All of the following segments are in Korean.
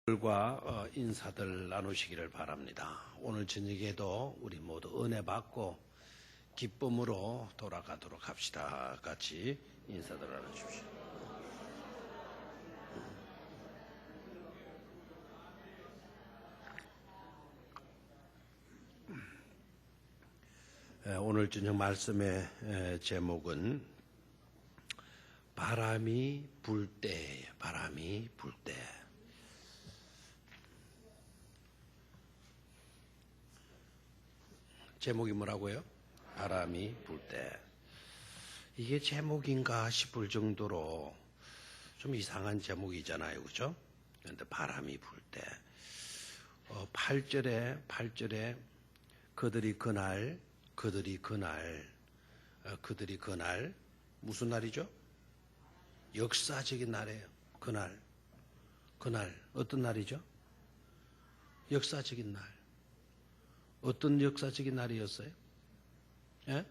과 인사들 나누시기를 바랍니다. 오늘 저녁에도 우리 모두 은혜 받고 기쁨으로 돌아가도록 합시다. 같이 인사들 나누십시오. 오늘 저녁 말씀의 제목은 바람이 불 때예요. 바람이 불 때. 제목이 뭐라고요? 바람이 불 때. 이게 제목인가 싶을 정도로 좀 이상한 제목이잖아요. 그죠? 그런데 바람이 불 때. 8절에 그들이 그날 무슨 날이죠? 역사적인 날이에요. 그날 어떤 날이죠? 역사적인 날. 어떤 역사적인 날이었어요? 예?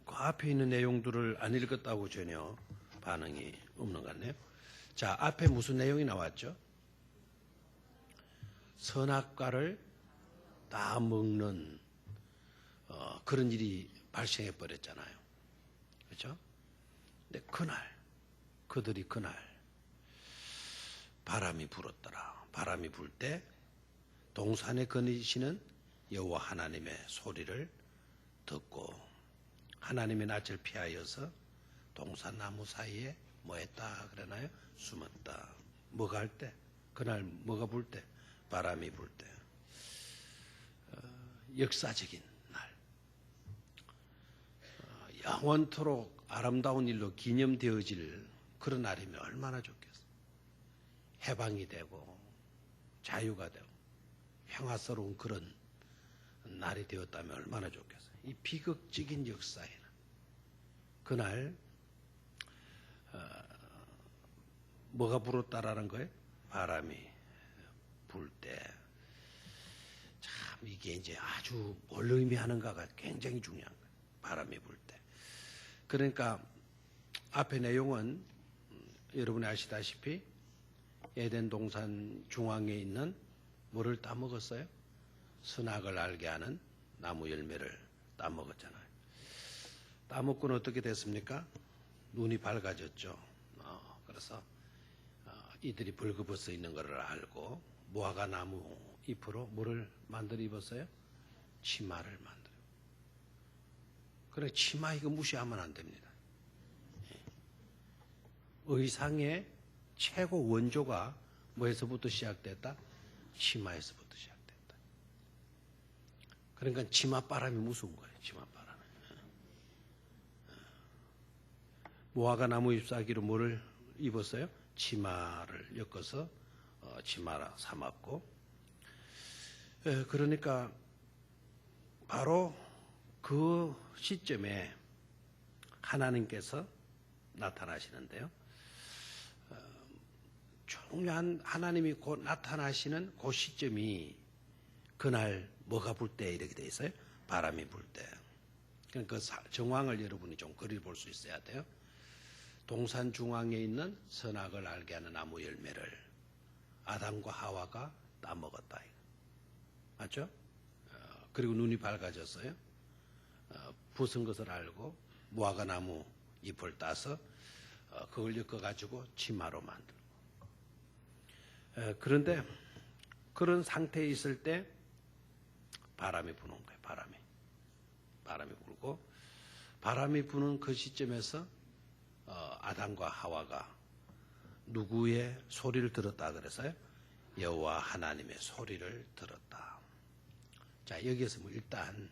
그 앞에 있는 내용들을 안 읽었다고 전혀 반응이 없는 것 같네요. 자, 앞에 무슨 내용이 나왔죠? 선악과를 다 먹는 그런 일이 발생해 버렸잖아요. 그렇죠? 근데 그들이 그날 바람이 불었더라. 바람이 불 때 동산에 거니시는 여호와 하나님의 소리를 듣고 하나님의 낯을 피하여서 동산 나무 사이에 뭐 했다 그러나요? 숨었다. 뭐가 할 때? 그날 뭐가 불 때? 바람이 불 때. 역사적인 날. 영원토록 아름다운 일로 기념되어질 그런 날이면 얼마나 좋겠어요. 해방이 되고 자유가 되고 평화스러운 그런 날이 되었다면 얼마나 좋겠어요. 이 비극적인 역사에는 그날 뭐가 불었다라는 거예요? 바람이 불 때. 참 이게 이제 아주 뭘 의미하는가가 굉장히 중요한 거예요. 바람이 불 때. 그러니까 앞에 내용은 여러분이 아시다시피 에덴 동산 중앙에 있는 뭐를 따먹었어요? 선악을 알게 하는 나무 열매를 따먹었잖아요. 따먹고는 어떻게 됐습니까? 눈이 밝아졌죠. 그래서 이들이 벌거벗어 있는 것을 알고 무화과 나무 잎으로 뭐를 만들어 입었어요? 치마를 만들어요. 그래, 치마 이거 무시하면 안 됩니다. 의상의 최고 원조가 뭐에서부터 시작됐다? 치마에서부터 시작됐다. 그러니까 치맛바람이 무서운 거예요. 치맛바람이. 무화과 나무 잎사귀로 뭐를 입었어요? 치마를 엮어서 치마라 삼았고, 그러니까 바로 그 시점에 하나님께서 나타나시는데요. 중요한 하나님이 곧 나타나시는 그 시점이 그날 뭐가 불 때 이렇게 돼 있어요? 바람이 불 때. 그러니까 그 정황을 여러분이 좀 그려볼 수 있어야 돼요. 동산 중앙에 있는 선악을 알게 하는 나무 열매를 아담과 하와가 따먹었다. 맞죠? 그리고 눈이 밝아졌어요. 부순 것을 알고 무화과 나무 잎을 따서 그걸 엮어가지고 치마로 만들고. 그런데 그런 상태에 있을 때 바람이 부는 거예요. 바람이 불고 바람이 부는 그 시점에서 아담과 하와가 누구의 소리를 들었다 그래서요? 여호와 하나님의 소리를 들었다. 자, 여기에서 뭐 일단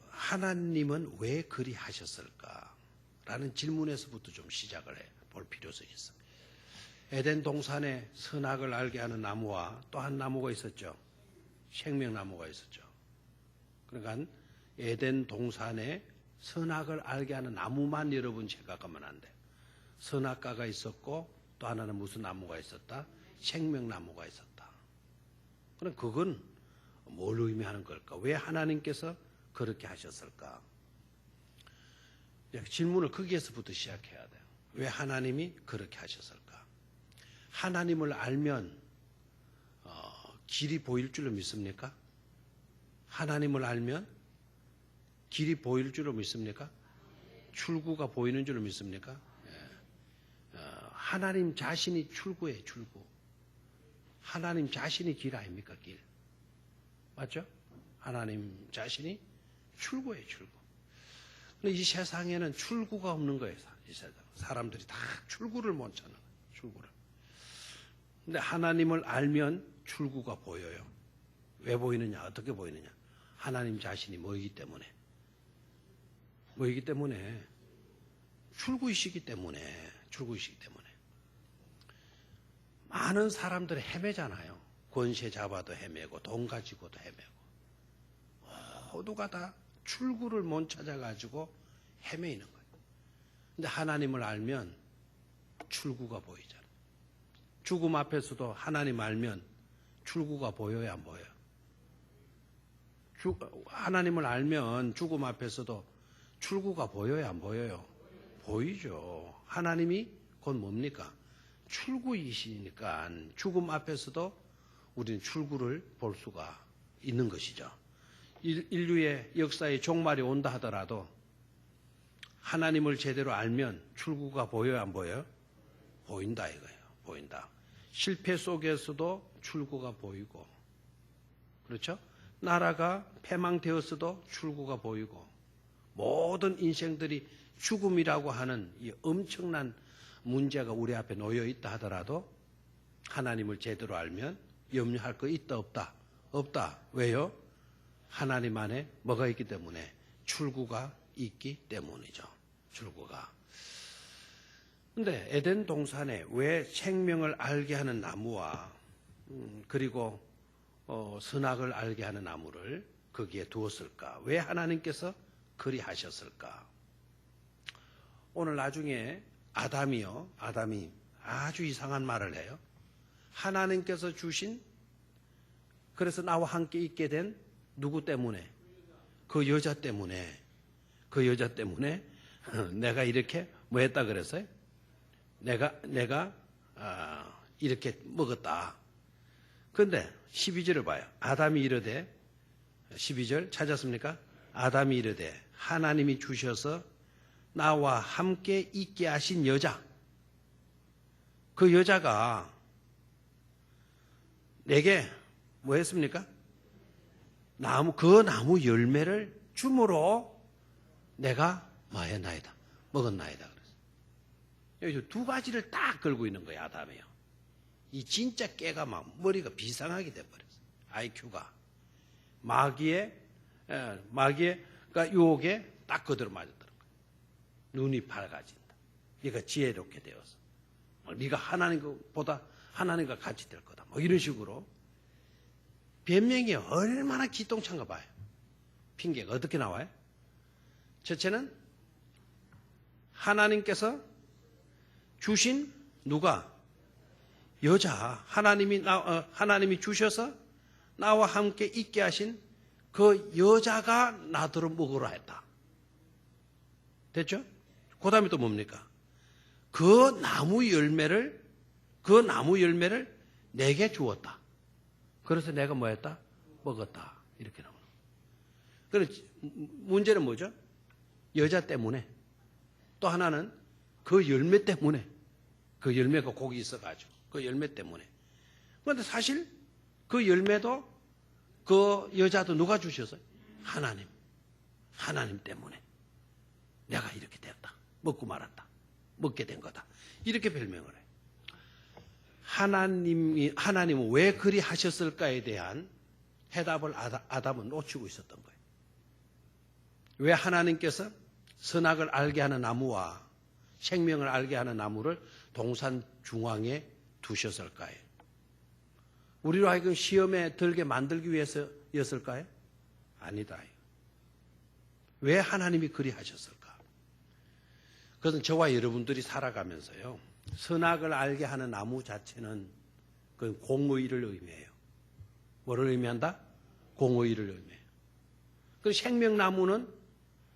하나님은 왜 그리 하셨을까? 라는 질문에서부터 좀 시작을 해볼 필요성이 있어요. 에덴 동산에 선악을 알게 하는 나무와 또 한 나무가 있었죠. 생명나무가 있었죠. 그러니까 에덴 동산에 선악을 알게 하는 나무만 여러분 생각하면 안 돼요. 선악과가 있었고 또 하나는 무슨 나무가 있었다? 생명나무가 있었다. 그럼 그건 뭘 의미하는 걸까? 왜 하나님께서 그렇게 하셨을까? 질문을 거기에서부터 시작해야 돼요. 왜 하나님이 그렇게 하셨을까? 하나님을 알면 길이 보일 줄로 믿습니까? 하나님을 알면 길이 보일 줄로 믿습니까? 출구가 보이는 줄로 믿습니까? 하나님 자신이 출구예요, 출구. 하나님 자신이 길 아닙니까, 길. 맞죠? 하나님 자신이 출구예요, 출구. 근데 이 세상에는 출구가 없는 거예요, 이 세상. 사람들이 다 출구를 못 찾는 거예요, 출구를. 근데 하나님을 알면 출구가 보여요. 왜 보이느냐, 어떻게 보이느냐. 하나님 자신이 뭐이기 때문에. 뭐이기 때문에? 출구이시기 때문에. 출구이시기 때문에. 많은 사람들이 헤매잖아요. 권세 잡아도 헤매고 돈 가지고도 헤매고 모두가 다 출구를 못 찾아가지고 헤매이는 거예요. 근데 하나님을 알면 출구가 보이잖아요. 죽음 앞에서도 하나님 알면 출구가 보여요, 안 보여요? 하나님을 알면 죽음 앞에서도 출구가 보여요, 안 보여요? 보이죠. 하나님이 곧 뭡니까? 출구이시니까 죽음 앞에서도 우리는 출구를 볼 수가 있는 것이죠. 인류의 역사의 종말이 온다 하더라도 하나님을 제대로 알면 출구가 보여요, 안 보여요? 보인다 이거예요. 보인다. 실패 속에서도 출구가 보이고, 그렇죠? 나라가 패망되었어도 출구가 보이고, 모든 인생들이 죽음이라고 하는 이 엄청난 문제가 우리 앞에 놓여 있다 하더라도 하나님을 제대로 알면 염려할 거 있다 없다? 없다. 왜요? 하나님 안에 뭐가 있기 때문에? 출구가 있기 때문이죠. 출구가. 근데 에덴 동산에 왜 생명을 알게 하는 나무와 그리고 선악을 알게 하는 나무를 거기에 두었을까? 왜 하나님께서 그리 하셨을까? 오늘 나중에 아담이 아주 이상한 말을 해요. 하나님께서 주신, 그래서 나와 함께 있게 된 누구 때문에? 그 여자 때문에. 그 여자 때문에 내가 이렇게 뭐 했다 그랬어요? 내가 이렇게 먹었다. 그런데 12절을 봐요. 아담이 이르되, 12절 찾았습니까? 아담이 이르되 하나님이 주셔서 나와 함께 있게 하신 여자, 그 여자가 내게 뭐 했습니까? 그 나무 열매를 주므로 내가 뭐 했나이다, 먹었나이다 그랬어요. 여기서 두 가지를 딱 걸고 있는 거예요, 아담이요. 이 진짜 깨가 막 머리가 비상하게 돼버렸어요. IQ가 마귀가 유혹에 딱 그대로 맞았더라고요. 눈이 밝아진다. 네가 지혜롭게 되어서 네가 하나님보다 하나님과 같이 될 거다. 뭐 이런 식으로 변명이 얼마나 기똥찬가 봐요. 핑계가 어떻게 나와요? 첫째는 하나님께서 주신 누가? 여자. 하나님이 주셔서 나와 함께 있게 하신 그 여자가 나더러 먹으라 했다. 됐죠? 그 다음에 또 뭡니까? 그 나무 열매를 내게 주었다. 그래서 내가 뭐 했다? 먹었다. 이렇게 나오는 거예요. 그래서 문제는 뭐죠? 여자 때문에. 또 하나는 그 열매 때문에. 그 열매가 거기 있어가지고. 그 열매 때문에. 그런데 사실 그 열매도 그 여자도 누가 주셨어요? 하나님. 하나님 때문에. 내가 이렇게 됐다. 먹고 말았다. 먹게 된 거다. 이렇게 별명을 해요. 하나님은 왜 그리 하셨을까에 대한 해답을 아담은 놓치고 있었던 거예요. 왜 하나님께서 선악을 알게 하는 나무와 생명을 알게 하는 나무를 동산 중앙에 두셨을까요? 우리로 하여금 시험에 들게 만들기 위해서였을까요? 아니다. 왜 하나님이 그리 하셨을까? 그것은 저와 여러분들이 살아가면서요, 선악을 알게 하는 나무 자체는 그 공의를 의미해요. 뭐를 의미한다? 공의를 의미해요. 그리고 생명나무는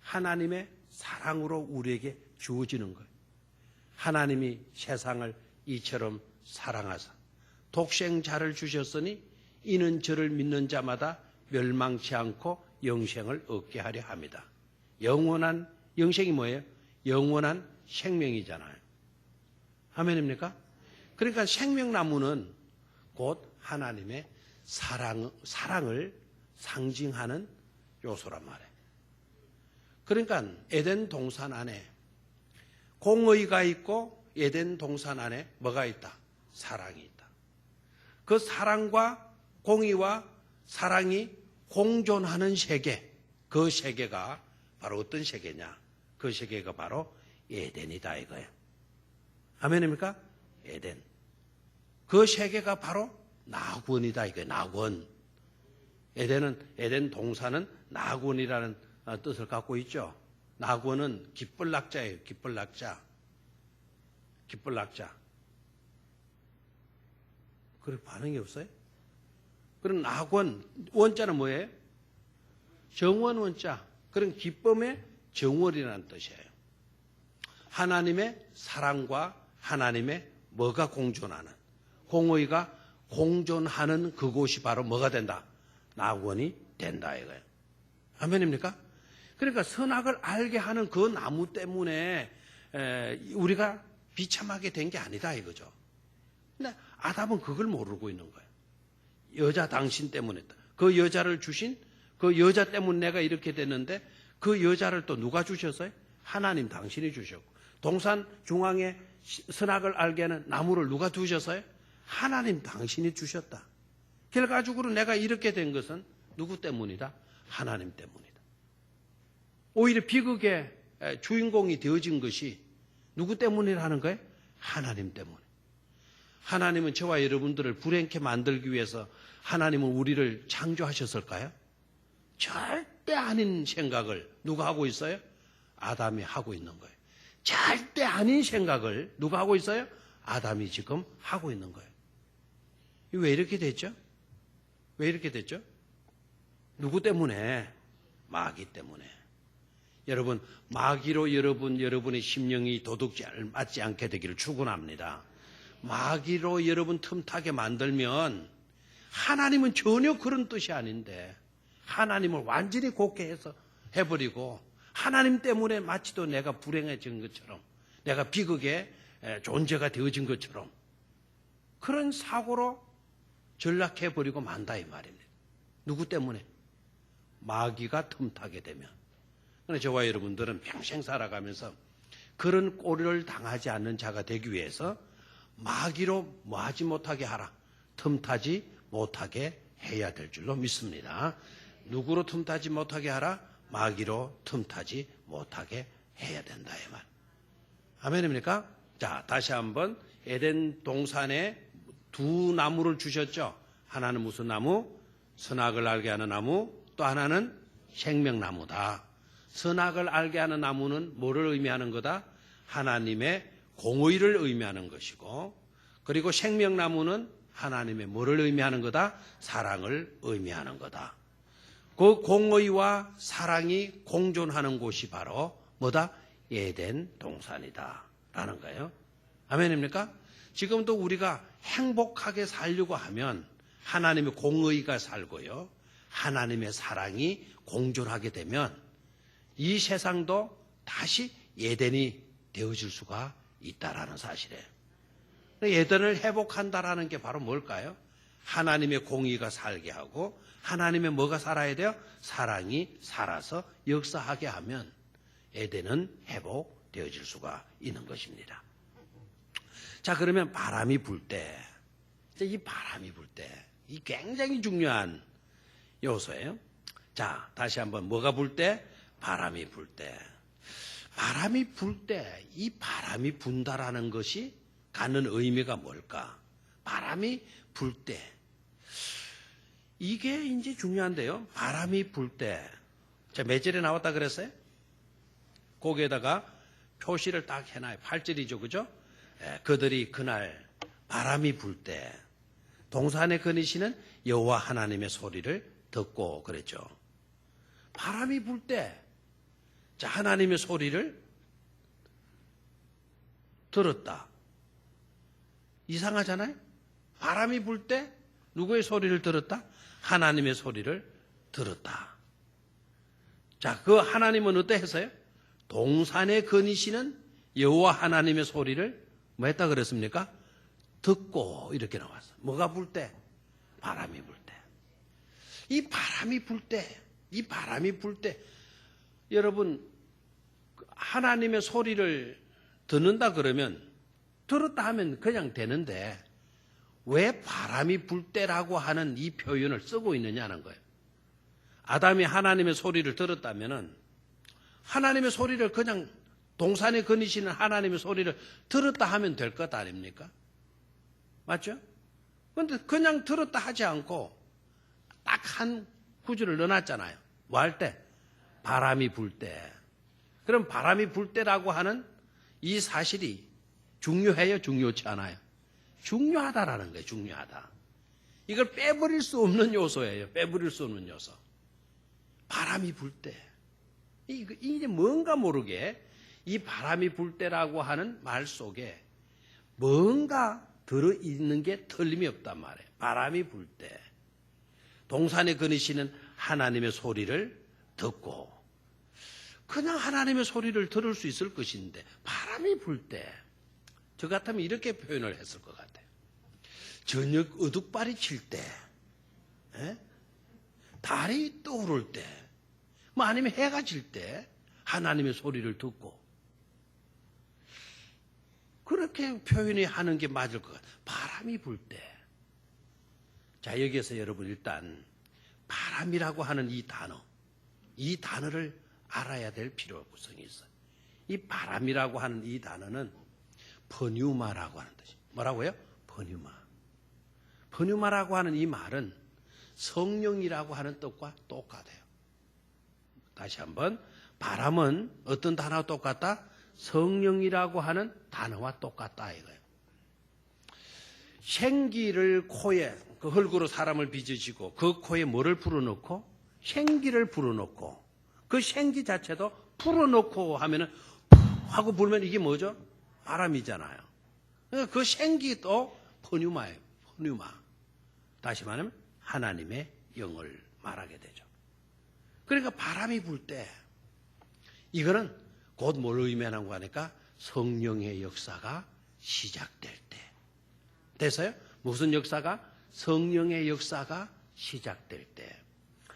하나님의 사랑으로 우리에게 주어지는 거예요. 하나님이 세상을 이처럼 사랑하사 독생자를 주셨으니 이는 저를 믿는 자마다 멸망치 않고 영생을 얻게 하려 합니다. 영원한 영생이 뭐예요? 영원한 생명이잖아요. 아멘입니까? 그러니까 생명나무는 곧 하나님의 사랑을 상징하는 요소란 말이에요. 그러니까 에덴 동산 안에 공의가 있고 에덴 동산 안에 뭐가 있다? 사랑이 있다. 그 사랑과 공의와 사랑이 공존하는 세계, 그 세계가 바로 어떤 세계냐? 그 세계가 바로 에덴이다 이거예요. 아멘입니까? 에덴. 그 세계가 바로 낙원이다 이거예요. 낙원. 에덴 동산은 낙원이라는 뜻을 갖고 있죠. 낙원은 깃불 낙자예요. 깃불 낙자. 깃불 낙자. 그럴 반응이 없어요? 그럼 낙원, 원자는 뭐예요? 정원 원자. 그런 기쁨의 정월이라는 뜻이에요. 하나님의 사랑과 하나님의 뭐가 공존하는, 공의가 공존하는 그곳이 바로 뭐가 된다? 낙원이 된다 이거예요. 아멘입니까? 그러니까 선악을 알게 하는 그 나무 때문에 우리가 비참하게 된 게 아니다 이거죠. 근데 아담은 그걸 모르고 있는 거예요. 여자 당신 때문에 그 여자를 주신 그 여자 때문에 내가 이렇게 됐는데 그 여자를 또 누가 주셨어요? 하나님 당신이 주셨고 동산 중앙에 선악을 알게 하는 나무를 누가 두셨어요? 하나님 당신이 주셨다. 결과적으로 내가 이렇게 된 것은 누구 때문이다? 하나님 때문이다. 오히려 비극의 주인공이 되어진 것이 누구 때문이라는 거예요? 하나님 때문에. 하나님은 저와 여러분들을 불행케 만들기 위해서 하나님은 우리를 창조하셨을까요? 절대 아닌 생각을 누가 하고 있어요? 아담이 하고 있는 거예요. 절대 아닌 생각을 누가 하고 있어요? 아담이 지금 하고 있는 거예요. 왜 이렇게 됐죠? 왜 이렇게 됐죠? 누구 때문에? 마귀 때문에. 여러분, 마귀로 여러분의 심령이 도둑질 맞지 않게 되기를 축원합니다. 마귀로 여러분 틈타게 만들면 하나님은 전혀 그런 뜻이 아닌데 하나님을 완전히 곡게 해서 해버리고 하나님 때문에 마치도 내가 불행해진 것처럼 내가 비극의 존재가 되어진 것처럼 그런 사고로 전락해버리고 만다 이 말입니다. 누구 때문에? 마귀가 틈타게 되면. 그런데 저와 여러분들은 평생 살아가면서 그런 꼴을 당하지 않는 자가 되기 위해서 마귀로 뭐하지 못하게 하라. 틈타지 못하게 해야 될 줄로 믿습니다. 누구로 틈타지 못하게 하라? 마귀로 틈타지 못하게 해야 된다 이 말. 아멘입니까? 자, 다시 한번 에덴 동산에 두 나무를 주셨죠. 하나는 무슨 나무? 선악을 알게 하는 나무. 또 하나는 생명나무다. 선악을 알게 하는 나무는 뭐를 의미하는 거다? 하나님의 공의를 의미하는 것이고, 그리고 생명나무는 하나님의 뭐를 의미하는 거다? 사랑을 의미하는 거다. 그 공의와 사랑이 공존하는 곳이 바로 뭐다? 에덴 동산이다 라는 거예요. 아멘입니까? 지금도 우리가 행복하게 살려고 하면 하나님의 공의가 살고요, 하나님의 사랑이 공존하게 되면 이 세상도 다시 에덴이 되어질 수가 있다라는 사실이에요. 에덴을 회복한다라는 게 바로 뭘까요? 하나님의 공의가 살게 하고 하나님의 뭐가 살아야 돼요? 사랑이 살아서 역사하게 하면 에덴은 회복되어질 수가 있는 것입니다. 자, 그러면 바람이 불 때, 이 바람이 불 때, 이 굉장히 중요한 요소예요. 자, 다시 한번 뭐가 불 때? 바람이 불 때. 바람이 불 때, 이 바람이 분다라는 것이 갖는 의미가 뭘까? 바람이 불 때. 이게 이제 중요한데요. 바람이 불 때. 자, 몇 절에 나왔다 그랬어요? 거기에다가 표시를 딱 해놔요. 8절이죠. 그죠? 그들이 그날 바람이 불 때 동산에 거니시는 여호와 하나님의 소리를 듣고 그랬죠. 바람이 불 때 자, 하나님의 소리를 들었다. 이상하잖아요? 바람이 불 때 누구의 소리를 들었다? 하나님의 소리를 들었다. 자, 그 하나님은 어떠했어요? 동산에 거니시는 여호와 하나님의 소리를 뭐 했다 그랬습니까? 듣고 이렇게 나왔어. 뭐가 불 때? 바람이 불 때. 이 바람이 불 때, 여러분, 하나님의 소리를 듣는다 그러면, 들었다 하면 그냥 되는데, 왜 바람이 불 때라고 하는 이 표현을 쓰고 있느냐는 거예요. 아담이 하나님의 소리를 들었다면은, 하나님의 소리를 그냥 동산에 거니시는 하나님의 소리를 들었다 하면 될 것 아닙니까? 맞죠? 그런데 그냥 들었다 하지 않고 딱 한 구절을 넣어놨잖아요. 뭐 할 때? 바람이 불 때. 그럼 바람이 불 때라고 하는 이 사실이 중요해요? 중요치 않아요? 중요하다라는 거예요. 중요하다. 이걸 빼버릴 수 없는 요소예요. 빼버릴 수 없는 요소. 바람이 불 때. 이게 뭔가 모르게 이 바람이 불 때라고 하는 말 속에 뭔가 들어있는 게 틀림이 없단 말이에요. 바람이 불 때. 동산에 거니시는 하나님의 소리를 듣고 그냥 하나님의 소리를 들을 수 있을 것인데 바람이 불 때 저 같으면 이렇게 표현을 했을 것 같아요. 저녁 어둑발이 칠 때, 달이 떠오를 때, 뭐 아니면 해가 질 때 하나님의 소리를 듣고 그렇게 표현이 하는 게 맞을 것 같아요. 바람이 불 때. 자, 여기에서 여러분 일단 바람이라고 하는 이 단어를 알아야 될 필요성이 있어요. 이 바람이라고 하는 이 단어는 퍼뉴마라고 하는 뜻이에요. 뭐라고요? 퍼뉴마. 퍼뉴마라고 하는 이 말은 성령이라고 하는 뜻과 똑같아요. 다시 한번, 바람은 어떤 단어와 똑같다? 성령이라고 하는 단어와 똑같다 이거예요. 생기를 코에 그 흙으로 사람을 빚으시고 그 코에 뭐를 불어넣고? 생기를 불어넣고 그 생기 자체도 불어넣고 하면은 푹 하고 불면 이게 뭐죠? 바람이잖아요. 그러니까 그 생기도 퍼뉴마예요. 퍼뉴마. 다시 말하면 하나님의 영을 말하게 되죠. 그러니까 바람이 불 때 이거는 곧 뭘 의미하는 거니까 성령의 역사가 시작될 때. 됐어요? 무슨 역사가? 성령의 역사가 시작될 때.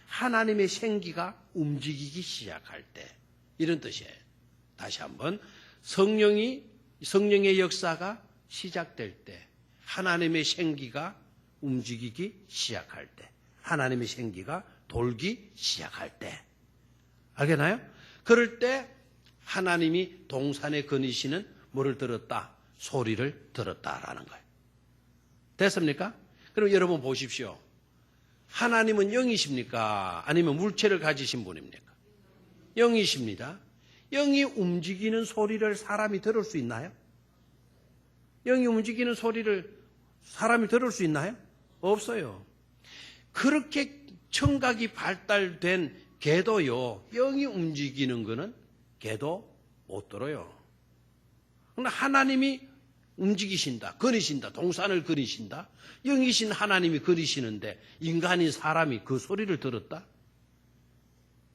하나님의 생기가 움직이기 시작할 때. 이런 뜻이에요. 다시 한번. 성령의 역사가 시작될 때. 하나님의 생기가 움직이기 시작할 때. 하나님의 생기가 돌기 시작할 때. 알겠나요? 그럴 때 하나님이 동산에 거니시는 뭐를 들었다? 소리를 들었다라는 거예요. 됐습니까? 그럼 여러분 보십시오. 하나님은 영이십니까? 아니면 물체를 가지신 분입니까? 영이십니다. 영이 움직이는 소리를 사람이 들을 수 있나요? 영이 움직이는 소리를 사람이 들을 수 있나요? 없어요. 그렇게 청각이 발달된 개도요, 영이 움직이는 거는 개도 못 들어요. 그러나 하나님이 움직이신다, 거니신다, 동산을 거니신다, 영이신 하나님이 거니시는데 인간인 사람이 그 소리를 들었다?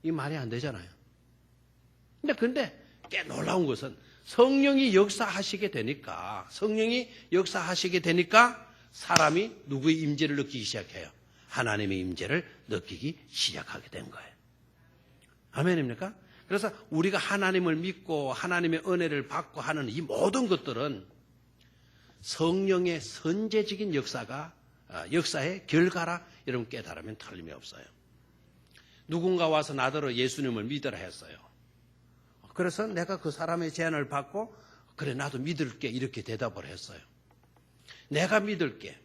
이 말이 안 되잖아요. 근데 꽤 놀라운 것은 성령이 역사하시게 되니까 사람이 누구의 임재를 느끼기 시작해요? 하나님의 임재를 느끼기 시작하게 된 거예요. 아멘입니까? 그래서 우리가 하나님을 믿고 하나님의 은혜를 받고 하는 이 모든 것들은 성령의 선제적인 역사의 결과라 여러분 깨달으면 틀림이 없어요. 누군가 와서 나더러 예수님을 믿으라 했어요. 그래서 내가 그 사람의 제안을 받고 그래 나도 믿을게 이렇게 대답을 했어요. 내가 믿을게.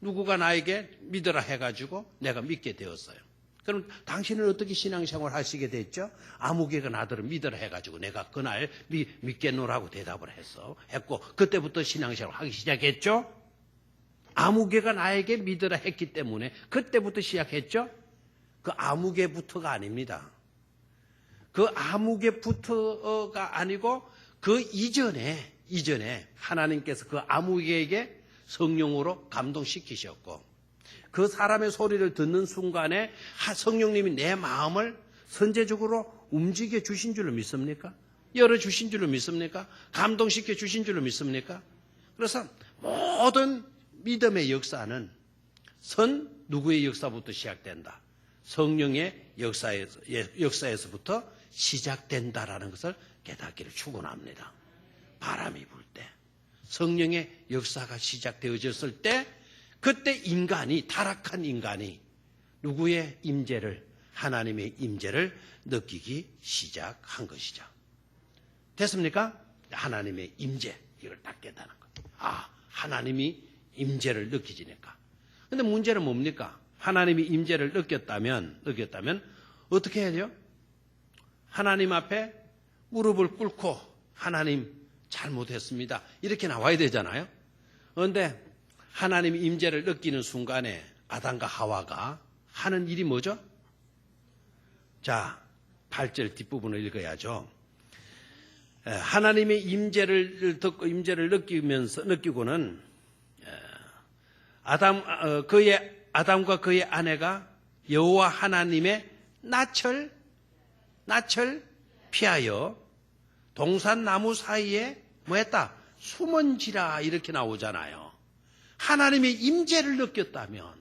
누구가 나에게 믿으라 해가지고 내가 믿게 되었어요. 그럼 당신은 어떻게 신앙생활 하시게 됐죠? 아무개가 나더러 믿으라 해가지고 내가 그날 믿겠노라고 대답을 했고 그때부터 신앙생활 하기 시작했죠? 아무개가 나에게 믿으라 했기 때문에 그때부터 시작했죠? 그 아무개부터가 아닙니다. 그 아무개부터가 아니고 그 이전에 하나님께서 그 아무개에게 성령으로 감동시키셨고 그 사람의 소리를 듣는 순간에 성령님이 내 마음을 선제적으로 움직여 주신 줄로 믿습니까? 열어주신 줄로 믿습니까? 감동시켜 주신 줄로 믿습니까? 그래서 모든 믿음의 역사는 누구의 역사부터 시작된다? 성령의 역사에서부터 시작된다라는 것을 깨닫기를 축원합니다. 바람이 불 때, 성령의 역사가 시작되어졌을 때, 그때 타락한 인간이 누구의 임재를, 하나님의 임재를 느끼기 시작한 것이죠. 됐습니까? 하나님의 임재, 이걸 딱 깨닫는 것. 하나님이 임재를 느끼지니까. 근데 문제는 뭡니까? 하나님이 임재를 느꼈다면 어떻게 해야 돼요? 하나님 앞에 무릎을 꿇고 하나님 잘못했습니다. 이렇게 나와야 되잖아요. 그런데 하나님이 임재를 느끼는 순간에 아담과 하와가 하는 일이 뭐죠? 자, 8절 뒷부분을 읽어야죠. 하나님의 임재를 듣고 임재를 느끼고는 아담과 그의 아내가 여호와 하나님의 낯을 피하여 동산나무 사이에 뭐했다? 숨은지라 이렇게 나오잖아요. 하나님의 임재를 느꼈다면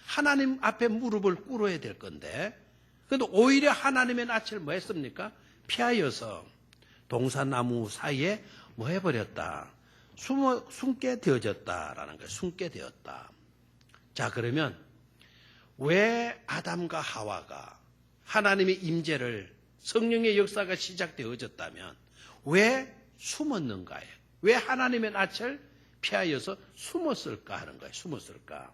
하나님 앞에 무릎을 꿇어야 될 건데 그런데 오히려 하나님의 낯을 뭐 했습니까? 피하여서 동산나무 사이에 뭐 해버렸다? 숨게 되어졌다라는 거예요. 숨게 되었다. 자, 그러면 왜 아담과 하와가 하나님의 임재를 성령의 역사가 시작되어졌다면 왜 숨었는가요? 왜 하나님의 낯을 피하여서 숨었을까 하는 거예요. 숨었을까?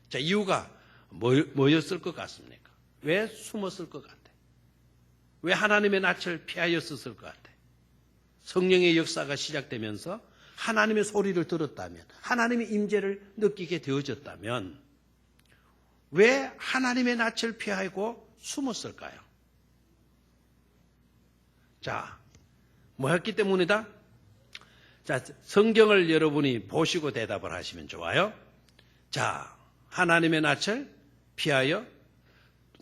자, 이유가 뭐였을 것 같습니까? 왜 숨었을 것 같아요? 왜 하나님의 낯을 피하였을 것 같아요? 성령의 역사가 시작되면서 하나님의 소리를 들었다면, 하나님의 임재를 느끼게 되어졌다면 왜 하나님의 낯을 피하고 숨었을까요? 자, 뭐였기 때문이다? 자, 성경을 여러분이 보시고 대답을 하시면 좋아요. 자, 하나님의 낯을 피하여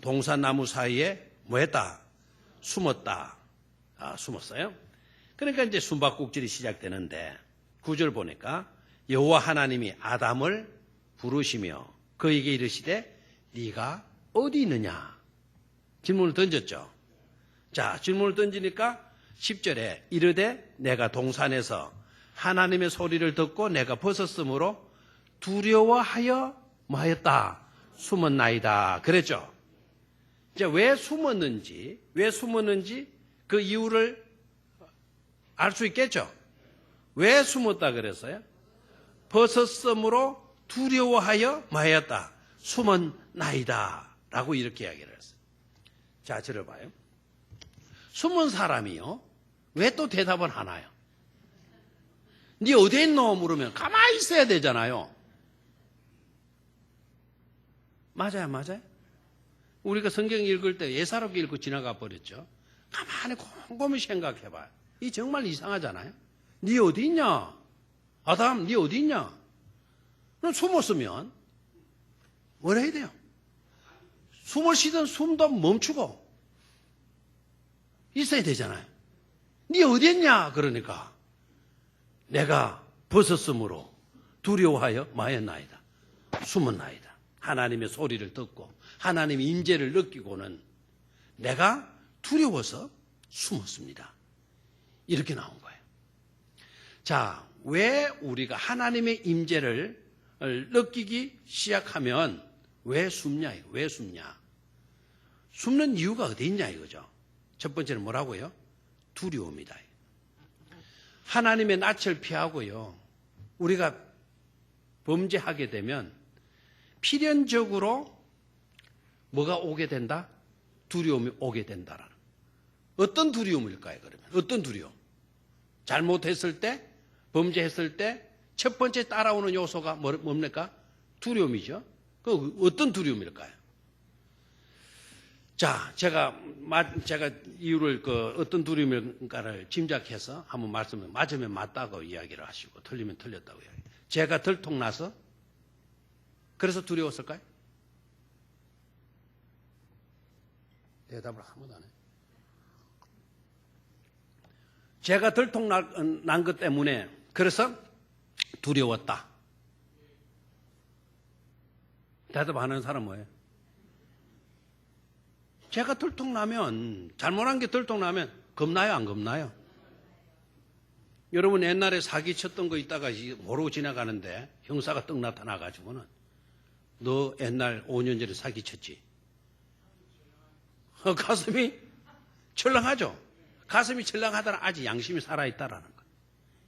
동산나무 사이에 뭐했다? 숨었다. 숨었어요. 그러니까 이제 숨바꼭질이 시작되는데 9절 보니까 여호와 하나님이 아담을 부르시며 그에게 이르시되 네가 어디 있느냐? 질문을 던졌죠. 자, 질문을 던지니까 10절에 이르되 내가 동산에서 하나님의 소리를 듣고 내가 벗었으므로 두려워하여 뭐하였다? 숨었나이다. 그랬죠. 이제 왜 숨었는지 그 이유를 알 수 있겠죠. 왜 숨었다 그랬어요? 벗었으므로 두려워하여 뭐하였다? 숨었나이다. 라고 이렇게 이야기를 했어요. 자, 들어봐요. 숨은 사람이요. 왜 또 대답을 하나요? 네 어디에 있노? 물으면 가만히 있어야 되잖아요. 맞아요. 우리가 성경 읽을 때 예사롭게 읽고 지나가 버렸죠. 가만히 곰곰이 생각해봐요. 이 정말 이상하잖아요. 네 어디 있냐? 아담, 네 어디 있냐? 너 숨었으면 뭘 해야 돼요? 숨을 쉬던 숨도 멈추고 있어야 되잖아요. 네 어디 있냐? 그러니까 내가 벗었으므로 두려워하여 마였나이다. 숨었나이다. 하나님의 소리를 듣고 하나님의 임재를 느끼고는 내가 두려워서 숨었습니다. 이렇게 나온 거예요. 자, 왜 우리가 하나님의 임재를 느끼기 시작하면 왜 숨냐? 왜 숨냐? 숨는 이유가 어디 있냐 이거죠. 첫 번째는 뭐라고요? 두려움이다. 하나님의 낯을 피하고요. 우리가 범죄하게 되면 필연적으로 뭐가 오게 된다? 두려움이 오게 된다라는. 어떤 두려움일까요, 그러면? 어떤 두려움? 잘못했을 때, 범죄했을 때, 첫 번째 따라오는 요소가 뭡니까? 두려움이죠. 그 어떤 두려움일까요? 자, 제가 이유를 어떤 두려움일까를 짐작해서 한번 말씀을 맞으면 맞다고 이야기를 하시고 틀리면 틀렸다고 이야기. 제가 들통나서 그래서 두려웠을까요? 대답을 아무도 안 해. 제가 들통난 것 때문에 그래서 두려웠다. 대답하는 사람 뭐예요? 제가 들통나면, 잘못한 게 들통나면 겁나요, 안 겁나요? 여러분 옛날에 사기 쳤던 거 있다가 모르고 지나가는데 형사가 떡 나타나가지고는 너 옛날 5년 전에 사기 쳤지? 가슴이 철렁하죠? 가슴이 철렁하다는 아직 양심이 살아있다라는 거예요.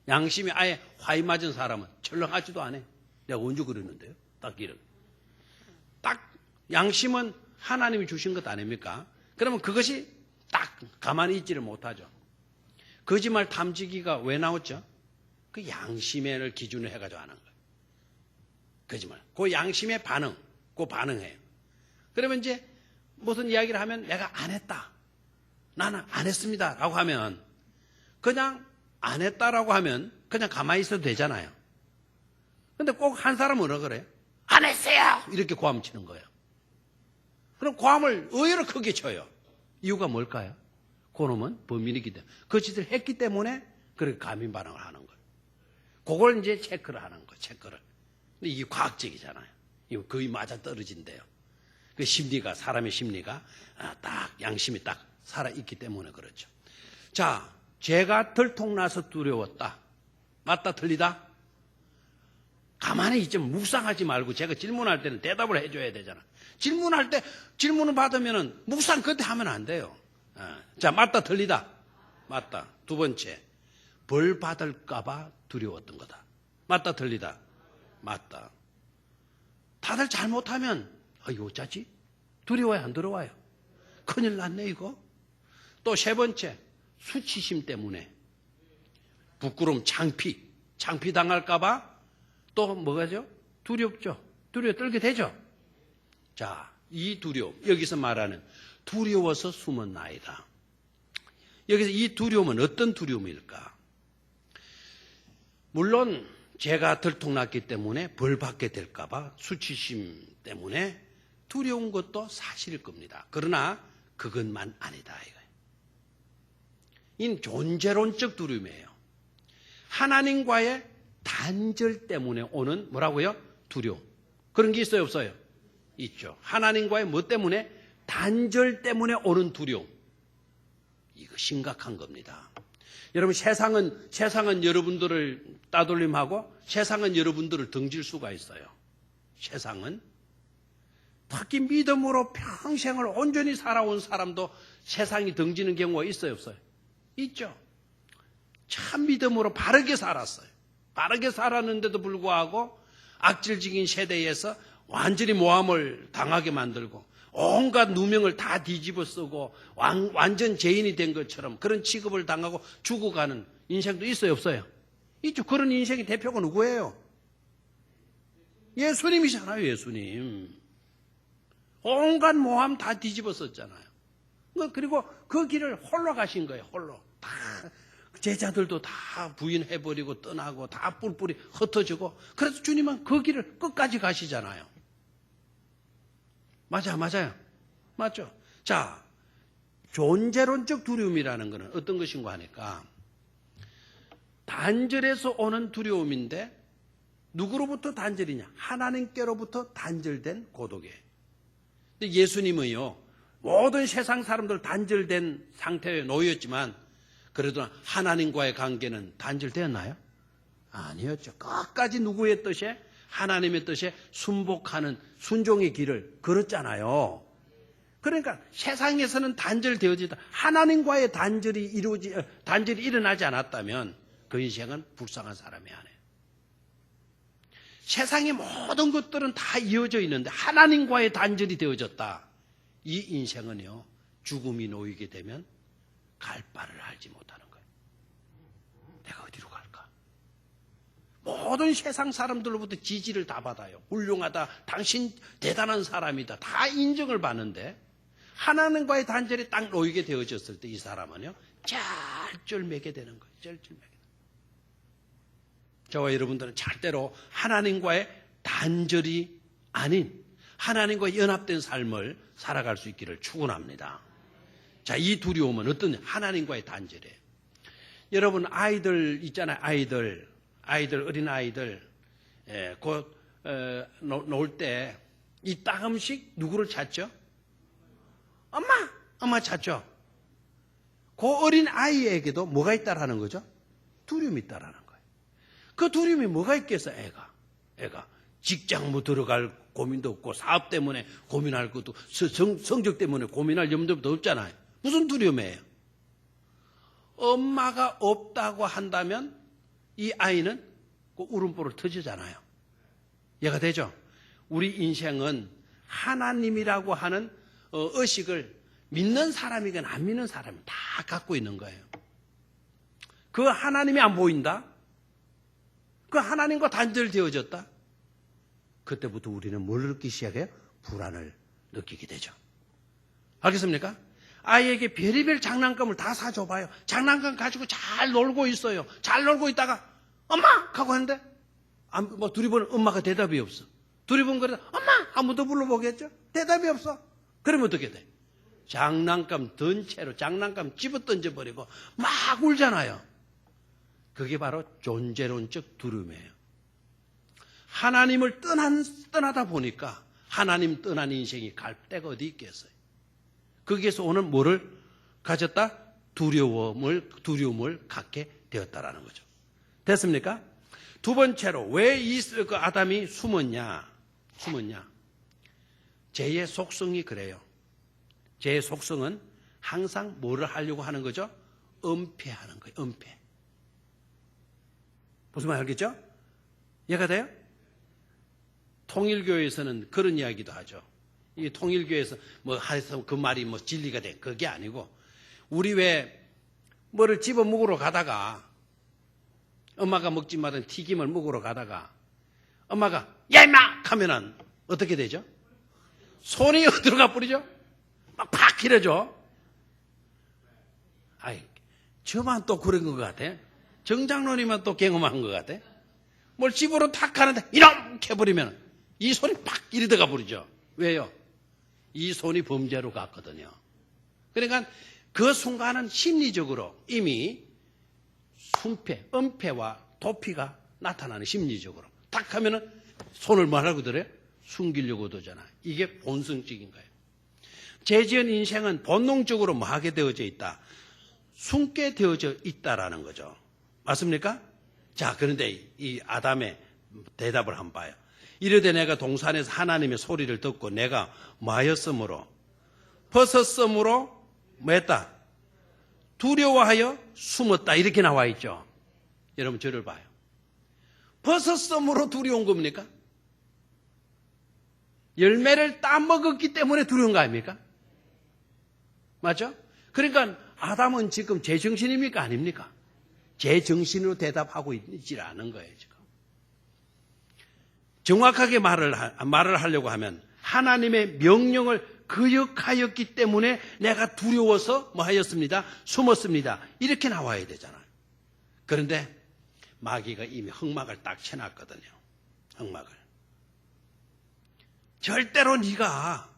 양심이 아예 화이 맞은 사람은 철렁하지도 않아요. 내가 언제 그랬는데요? 딱 이런. 딱 양심은 하나님이 주신 것 아닙니까? 그러면 그것이 딱 가만히 있지를 못하죠. 거짓말 탐지기가 왜 나왔죠? 그 양심을 기준으로 해가지고 하는 거예요. 거짓말. 그 양심의 반응, 그 반응해요. 그러면 이제 무슨 이야기를 하면 내가 안 했다. 나는 안 했습니다. 라고 하면 그냥 안 했다라고 하면 그냥 가만히 있어도 되잖아요. 근데 꼭 한 사람은 뭐라 그래요? 안 했어요! 이렇게 고함 치는 거예요. 그럼 고함을 의외로 크게 쳐요. 이유가 뭘까요? 그놈은 범인이기 때문에. 그 짓을 했기 때문에 그렇게 감인 반응을 하는 거예요. 그걸 이제 체크를 하는 거예요. 체크를. 근데 이게 과학적이잖아요. 이거 거의 맞아 떨어진대요. 그 심리가, 사람의 심리가 딱 양심이 딱 살아있기 때문에 그렇죠. 자, 제가 들통나서 두려웠다. 맞다, 틀리다? 가만히 있지 묵상하지 말고 제가 질문할 때는 대답을 해줘야 되잖아. 질문할 때 질문을 받으면 묵상 그때 하면 안 돼요. 자, 맞다, 틀리다? 맞다. 두 번째, 벌 받을까봐 두려웠던 거다. 맞다, 틀리다? 맞다. 다들 잘못하면 이거 어쩌지? 두려워요, 안 두려워요? 큰일 났네 이거. 또 세 번째, 수치심 때문에 부끄러움, 창피 당할까봐 또 뭐가죠? 두렵죠. 두려워 떨게 되죠. 자, 이 두려움, 여기서 말하는 두려워서 숨은 나이다. 여기서 이 두려움은 어떤 두려움일까? 물론 제가 들통났기 때문에 벌 받게 될까봐 수치심 때문에 두려운 것도 사실일 겁니다. 그러나 그것만 아니다 이거예요. 이 존재론적 두려움이에요. 하나님과의 단절 때문에 오는 뭐라고요? 두려움. 그런 게 있어요, 없어요? 있죠. 하나님과의 뭐 때문에? 단절 때문에 오는 두려움. 이거 심각한 겁니다. 여러분 세상은 여러분들을 따돌림하고 세상은 여러분들을 등질 수가 있어요. 세상은 특히 믿음으로 평생을 온전히 살아온 사람도 세상이 등지는 경우가 있어요, 없어요? 있죠. 참 믿음으로 바르게 살았어요. 바르게 살았는데도 불구하고 악질적인 세대에서 완전히 모함을 당하게 만들고 온갖 누명을 다 뒤집어 쓰고 완전 죄인이 된 것처럼 그런 취급을 당하고 죽어가는 인생도 있어요, 없어요? 있죠. 그런 인생의 대표가 누구예요? 예수님이잖아요, 예수님. 온갖 모함 다 뒤집어 썼잖아요. 그리고 그 길을 홀로 가신 거예요, 홀로. 다 제자들도 다 부인해버리고 떠나고 다 뿔뿔이 흩어지고 그래서 주님은 그 길을 끝까지 가시잖아요. 맞아요. 맞죠? 자, 존재론적 두려움이라는 것은 어떤 것인가 하니까 단절에서 오는 두려움인데 누구로부터 단절이냐? 하나님께로부터 단절된 고독이에요. 근데 예수님은요, 모든 세상 사람들 단절된 상태에 놓였지만 그래도 하나님과의 관계는 단절되었나요? 아니었죠. 끝까지 누구의 뜻에? 하나님의 뜻에 순복하는 순종의 길을 걸었잖아요. 그러니까 세상에서는 단절되어지다. 하나님과의 단절이 일어나지 않았다면 그 인생은 불쌍한 사람이 아니에요. 세상의 모든 것들은 다 이어져 있는데 하나님과의 단절이 되어졌다. 이 인생은요, 죽음이 놓이게 되면 갈 바를 알지 못하는 거예요. 내가 어디로 갈까? 모든 세상 사람들로부터 지지를 다 받아요. 훌륭하다. 당신 대단한 사람이다. 다 인정을 받는데 하나님과의 단절이 딱 놓이게 되어졌을 때 이 사람은요, 짤쩔매게 되는 거예요. 짤쩔매게. 저와 여러분들은 절대로 하나님과의 단절이 아닌 하나님과 연합된 삶을 살아갈 수 있기를 축원합니다. 자, 이 두려움은 어떤 하나님과의 단절이에요. 여러분 아이들 있잖아요. 아이들 어린 아이들 곧 놀 때 이 따끔씩 누구를 찾죠? 엄마 찾죠. 그 어린 아이에게도 뭐가 있다라는 거죠? 두려움이 있다라는 거예요. 그 두려움이 뭐가 있겠어? 애가 직장 못 들어갈 고민도 없고 사업 때문에 고민할 것도 성적 때문에 고민할 염려도 없잖아요. 무슨 두려움이에요? 엄마가 없다고 한다면 이 아이는 그 울음보를 터지잖아요. 이해가 되죠? 우리 인생은 하나님이라고 하는 의식을 믿는 사람이건 안 믿는 사람이 다 갖고 있는 거예요. 그 하나님이 안 보인다? 그 하나님과 단절되어졌다? 그때부터 우리는 뭘 느끼기 시작해요? 불안을 느끼게 되죠. 알겠습니까? 아이에게 별의별 장난감을 다 사줘봐요. 장난감 가지고 잘 놀고 있어요. 잘 놀고 있다가 엄마! 하고 하는데 두리번 엄마가 대답이 없어. 두리번 그래서 엄마! 한 번 더 불러보겠죠? 대답이 없어. 그러면 어떻게 돼? 장난감 든 채로 장난감 집어 던져버리고 막 울잖아요. 그게 바로 존재론적 두려움이에요. 하나님을 떠나다 보니까 하나님 떠난 인생이 갈 데가 어디 있겠어요. 거기에서 오는 뭐를 가졌다? 두려움을 갖게 되었다라는 거죠. 됐습니까? 두 번째로 왜 그 아담이 숨었냐? 죄의 속성이 그래요. 죄의 속성은 항상 뭐를 하려고 하는 거죠? 은폐하는 거예요. 은폐. 무슨 말 알겠죠? 이해가 돼요? 통일교에서는 그런 이야기도 하죠. 이 통일교에서 해서 그 말이 진리가 돼. 그게 아니고, 우리 왜 뭐를 집어 먹으러 가다가, 엄마가 먹지 말은 튀김을 먹으러 가다가, 엄마가, 야, 임마! 하면은 어떻게 되죠? 손이 어디로 가버리죠? 막 팍 길어져. 저만 또 그런 것 같아. 정장로님만 또 경험한 것 같아. 뭘 집으로 탁 하는데, 이놈! 해버리면 이 손이 팍 이리 들어가 버리죠. 왜요? 이 손이 범죄로 갔거든요. 그러니까 그 순간은 심리적으로 이미 은폐와 도피가 나타나는 심리적으로. 딱 하면은 손을 뭐하려고 들어요? 숨기려고 들잖아. 이게 본성적인 거예요. 죄지은 인생은 본능적으로 뭐 하게 되어져 있다? 숨게 되어져 있다라는 거죠. 맞습니까? 자, 그런데 이 아담의 대답을 한번 봐요. 이르되 내가 동산에서 하나님의 소리를 듣고 내가 뭐하였으므로 벗었으므로 뭐했다? 두려워하여 숨었다. 이렇게 나와 있죠. 여러분 저를 봐요. 벗었으므로 두려운 겁니까? 열매를 따먹었기 때문에 두려운 거 아닙니까? 맞죠? 그러니까 아담은 지금 제정신입니까? 아닙니까? 제정신으로 대답하고 있지 않은 거예요, 지금. 정확하게 말을 하려고 하면 하나님의 명령을 거역하였기 때문에 내가 두려워서 뭐 하였습니다? 숨었습니다. 이렇게 나와야 되잖아요. 그런데 마귀가 이미 흑막을 딱 쳐놨거든요. 흑막을. 절대로 네가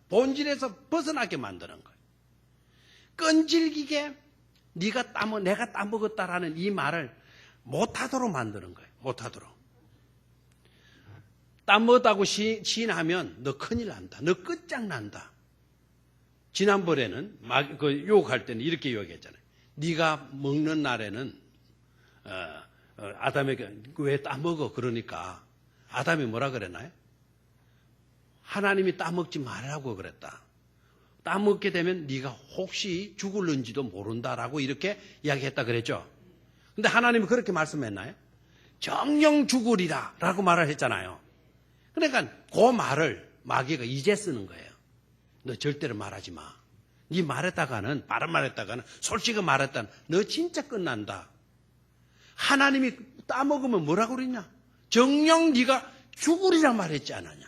본질에서 벗어나게 만드는 거예요. 끈질기게 내가 따먹었다라는 이 말을 못하도록 만드는 거예요. 못하도록. 따먹었다고 시인하면 너 큰일 난다. 너 끝장난다. 지난번에는 유혹할 때는 이렇게 유혹했잖아요. 네가 먹는 날에는 아담에게 왜 따먹어? 그러니까 아담이 뭐라 그랬나요? 하나님이 따먹지 말라고 그랬다. 따먹게 되면 네가 혹시 죽을는지도 모른다라고 이렇게 이야기했다 그랬죠. 근데 하나님이 그렇게 말씀했나요? 정령 죽으리라 라고 말을 했잖아요. 그러니까 그 말을 마귀가 이제 쓰는 거예요. 너 절대로 말하지 마. 네 말했다가는 바른 말했다가는 솔직히 말했다는 너 진짜 끝난다. 하나님이 따먹으면 뭐라고 그랬냐? 정령 네가 죽으리라 말했지 않았냐?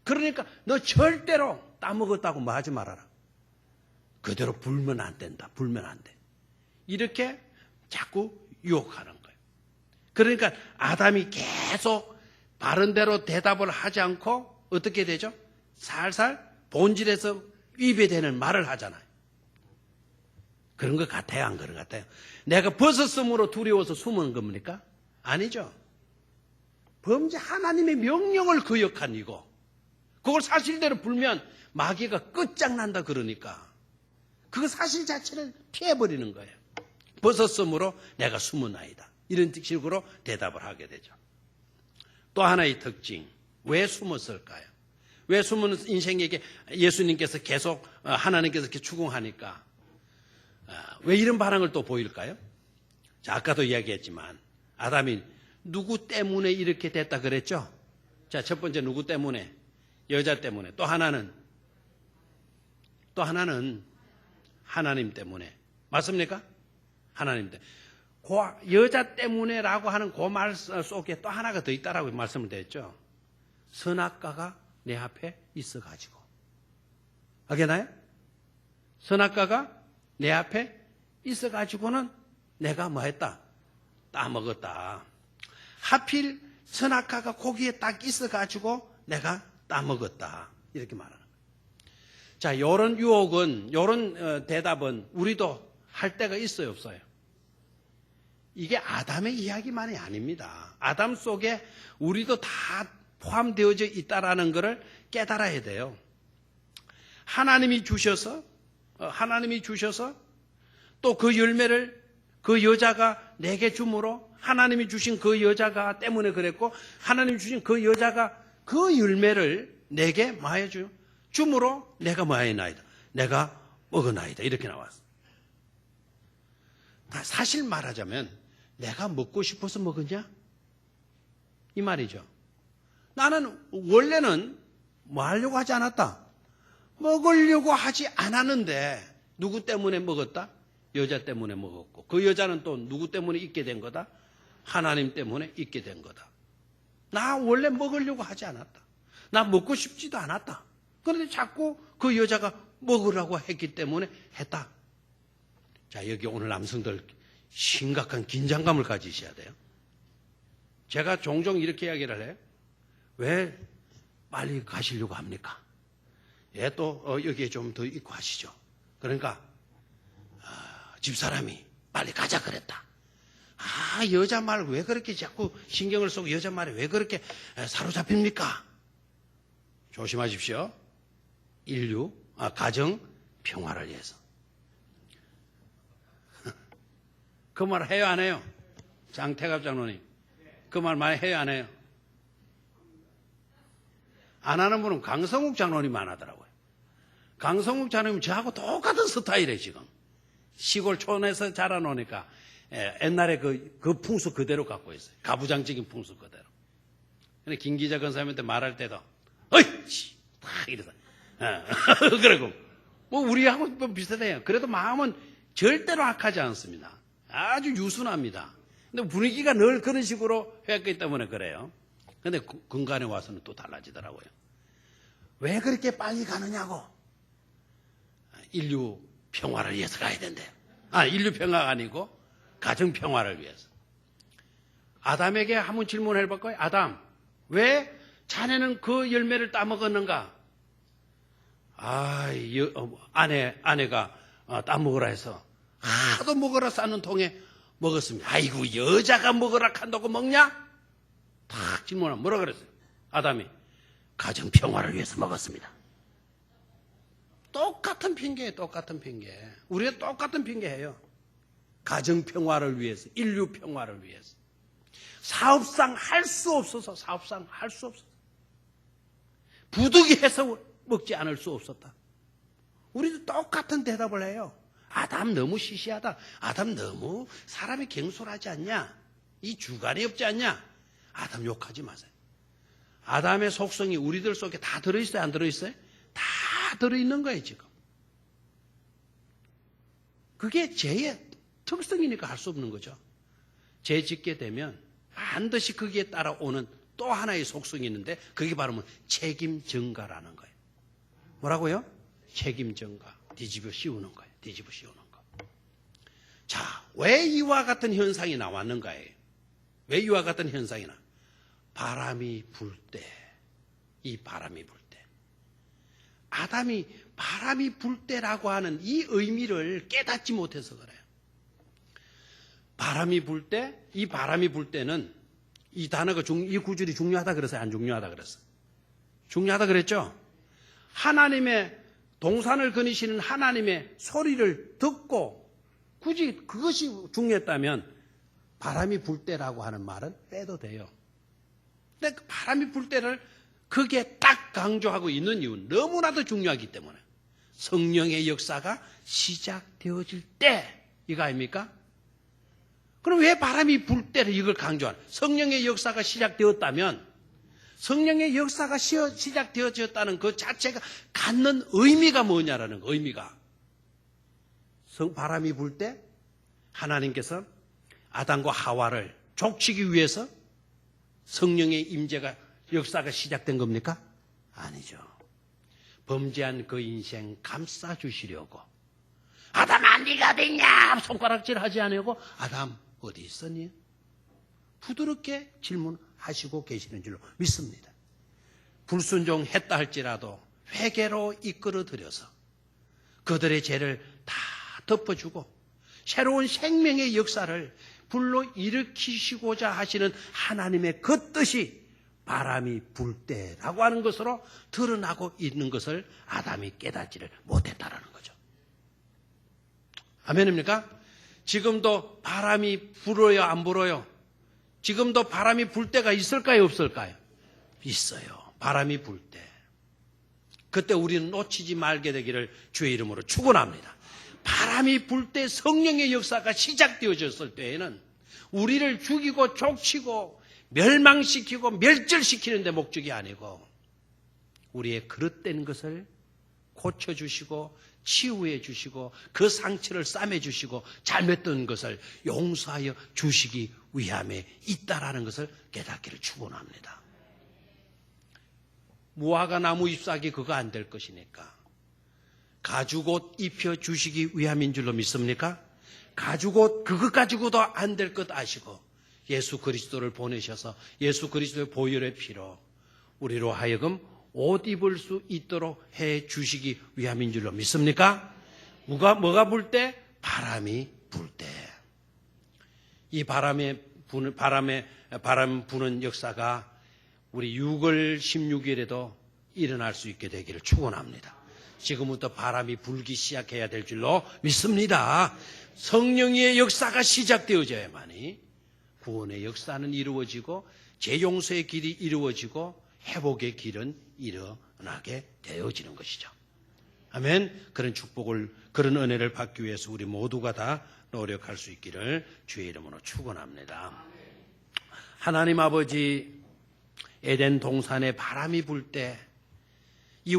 그러니까 너 절대로 따먹었다고 뭐 하지 말아라. 그대로 불면 안 된다. 불면 안 돼. 이렇게 자꾸 유혹하는 거예요. 그러니까 아담이 계속 바른 대로 대답을 하지 않고 어떻게 되죠? 살살 본질에서 위배되는 말을 하잖아요. 그런 것 같아요? 안 그런 것 같아요? 내가 벗었음으로 두려워서 숨은 겁니까? 아니죠. 범죄 하나님의 명령을 거역한 이고 그걸 사실대로 불면 마귀가 끝장난다 그러니까 그 사실 자체를 피해버리는 거예요. 벗었음으로 내가 숨은아이다. 이런 식으로 대답을 하게 되죠. 또 하나의 특징. 왜 숨었을까요? 왜 숨은 인생에게 예수님께서 계속 하나님께서 이렇게 추궁하니까 왜 이런 반응을 또 보일까요? 자, 아까도 이야기했지만 아담이 누구 때문에 이렇게 됐다 그랬죠? 자, 첫 번째 누구 때문에? 여자 때문에. 또 하나는 하나님 때문에. 맞습니까? 하나님 때문에. 그 여자 때문에라고 하는 그 말 속에 또 하나가 더 있다라고 말씀을 드렸죠. 선악과가 내 앞에 있어가지고. 알겠나요? 선악과가 내 앞에 있어가지고는 내가 뭐 했다? 따먹었다. 하필 선악과가 거기에 딱 있어가지고 내가 따먹었다. 이렇게 말하는 거예요. 자, 요런 유혹은, 요런 대답은 우리도 할 때가 있어요, 없어요? 이게 아담의 이야기만이 아닙니다. 아담 속에 우리도 다 포함되어져 있다라는 것을 깨달아야 돼요. 하나님이 주셔서 또 그 열매를 그 여자가 내게 줌으로 하나님이 주신 그 여자가 때문에 그랬고 하나님이 주신 그 여자가 그 열매를 내게 뭐해 줌으로 내가 뭐하였나이다. 내가 먹어나이다. 이렇게 나왔어. 사실 말하자면 내가 먹고 싶어서 먹었냐? 이 말이죠. 나는 원래는 뭐 하려고 하지 않았다. 먹으려고 하지 않았는데 누구 때문에 먹었다? 여자 때문에 먹었고 그 여자는 또 누구 때문에 있게 된 거다? 하나님 때문에 있게 된 거다. 나 원래 먹으려고 하지 않았다. 나 먹고 싶지도 않았다. 그런데 자꾸 그 여자가 먹으라고 했기 때문에 했다. 자, 여기 오늘 남성들 심각한 긴장감을 가지셔야 돼요. 제가 종종 이렇게 이야기를 해요. 왜 빨리 가시려고 합니까? 예, 또 여기에 좀 더 있고 하시죠. 그러니까 집사람이 빨리 가자 그랬다. 여자 말 왜 그렇게 자꾸 신경을 쓰고 여자 말에 왜 그렇게 사로잡힙니까? 조심하십시오. 가정 평화를 위해서. 그 말 해요, 안 해요? 장태갑 장로님. 그 말 많이 해요, 안 해요? 안 하는 분은 강성욱 장로님 안 하더라고요. 강성욱 장로님 저하고 똑같은 스타일이에요, 지금. 시골 촌에서 자라놓으니까 옛날에 그 풍수 그대로 갖고 있어요. 가부장적인 풍수 그대로. 근데 김기자 권사님한테 말할 때도 어이! 딱 이러다. 그러고 뭐 우리하고 뭐 비슷해요. 그래도 마음은 절대로 악하지 않습니다. 아주 유순합니다. 근데 분위기가 늘 그런 식으로 했기 때문에 그래요. 근데 근간에 와서는 또 달라지더라고요. 왜 그렇게 빨리 가느냐고. 인류 평화를 위해서 가야 된대요. 인류 평화가 아니고 가정 평화를 위해서. 아담에게 한번 질문을 해볼까요? 아담, 왜 자네는 그 열매를 따먹었는가? 아내가 따먹으라 해서 하도 먹으라 싸는 통에 먹었습니다. 아이고, 여자가 먹으라 한다고 먹냐? 탁 질문하면 뭐라 그랬어요? 아담이 가정 평화를 위해서 먹었습니다. 똑같은 핑계예요, 똑같은 핑계. 우리가 똑같은 핑계예요. 가정 평화를 위해서, 인류 평화를 위해서. 사업상 할 수 없어서, 부득이해서 먹지 않을 수 없었다. 우리도 똑같은 대답을 해요. 아담 너무 시시하다. 아담 너무 사람이 경솔하지 않냐? 이 주관이 없지 않냐? 아담 욕하지 마세요. 아담의 속성이 우리들 속에 다 들어있어요? 안 들어있어요? 다 들어있는 거예요, 지금. 그게 죄의 특성이니까 할 수 없는 거죠. 죄 짓게 되면 반드시 거기에 따라오는 또 하나의 속성이 있는데 그게 바로 책임 전가라는 거예요. 뭐라고요? 책임 전가. 뒤집어 씌우는 거예요. 뒤집어 씌우는 거. 자, 왜 이와 같은 현상이 나왔는가요? 왜 이와 같은 현상이 나? 바람이 불 때, 이 바람이 불 때. 아담이 바람이 불 때라고 하는 이 의미를 깨닫지 못해서 그래요. 바람이 불 때, 이 바람이 불 때는 이 단어가 이 구절이 중요하다 그랬어요? 안 중요하다 그랬어요? 중요하다 그랬죠? 하나님의 동산을 거니시는 하나님의 소리를 듣고 굳이 그것이 중요했다면 바람이 불 때라고 하는 말은 빼도 돼요. 근데 그 바람이 불 때를 그게 딱 강조하고 있는 이유는 너무나도 중요하기 때문에 성령의 역사가 시작되어질 때 이거 아닙니까? 그럼 왜 바람이 불 때를 이걸 강조하는? 성령의 역사가 시작되었다면 성령의 역사가 시작되어졌다는 그 자체가 갖는 의미가 뭐냐라는 거, 의미가. 바람이 불 때 하나님께서 아담과 하와를 족치기 위해서 성령의 임재가 역사가 시작된 겁니까? 아니죠. 범죄한 그 인생 감싸주시려고. 아담아 네가 어딨냐? 손가락질 하지 않으려고. 아담 어디 있었니? 부드럽게 질문하시고 계시는 줄로 믿습니다. 불순종했다 할지라도 회개로 이끌어들여서 그들의 죄를 다 덮어주고 새로운 생명의 역사를 불러 일으키시고자 하시는 하나님의 그 뜻이 바람이 불 때라고 하는 것으로 드러나고 있는 것을 아담이 깨닫지를 못했다라는 거죠. 아멘입니까? 지금도 바람이 불어요, 안 불어요? 지금도 바람이 불 때가 있을까요, 없을까요? 있어요. 바람이 불 때. 그때 우리는 놓치지 말게 되기를 주의 이름으로 축원합니다. 바람이 불 때 성령의 역사가 시작되어졌을 때에는 우리를 죽이고 족치고 멸망시키고 멸절시키는 데 목적이 아니고 우리의 그릇된 것을 고쳐주시고 치유해 주시고 그 상처를 싸매 주시고 잘못된 것을 용서하여 주시기 위함에 있다라는 것을 깨닫기를 축원합니다. 무화과 나무 잎사귀 그거 안 될 것이니까 가죽옷 입혀 주시기 위함인 줄로 믿습니까? 가죽옷 그것 가지고도 안 될 것 아시고 예수 그리스도를 보내셔서 예수 그리스도의 보혈의 피로 우리로 하여금 옷 입을 수 있도록 해 주시기 위함인 줄로 믿습니까? 뭐가 불 때? 바람이 불 때. 이 바람 부는 역사가 우리 6월 16일에도 일어날 수 있게 되기를 축원합니다. 지금부터 바람이 불기 시작해야 될 줄로 믿습니다. 성령의 역사가 시작되어져야만이 구원의 역사는 이루어지고 재용서의 길이 이루어지고 회복의 길은 일어나게 되어지는 것이죠. 아멘. 그런 축복을, 그런 은혜를 받기 위해서 우리 모두가 다 노력할 수 있기를 주의 이름으로 축원합니다. 하나님 아버지, 에덴 동산에 바람이 불 때 이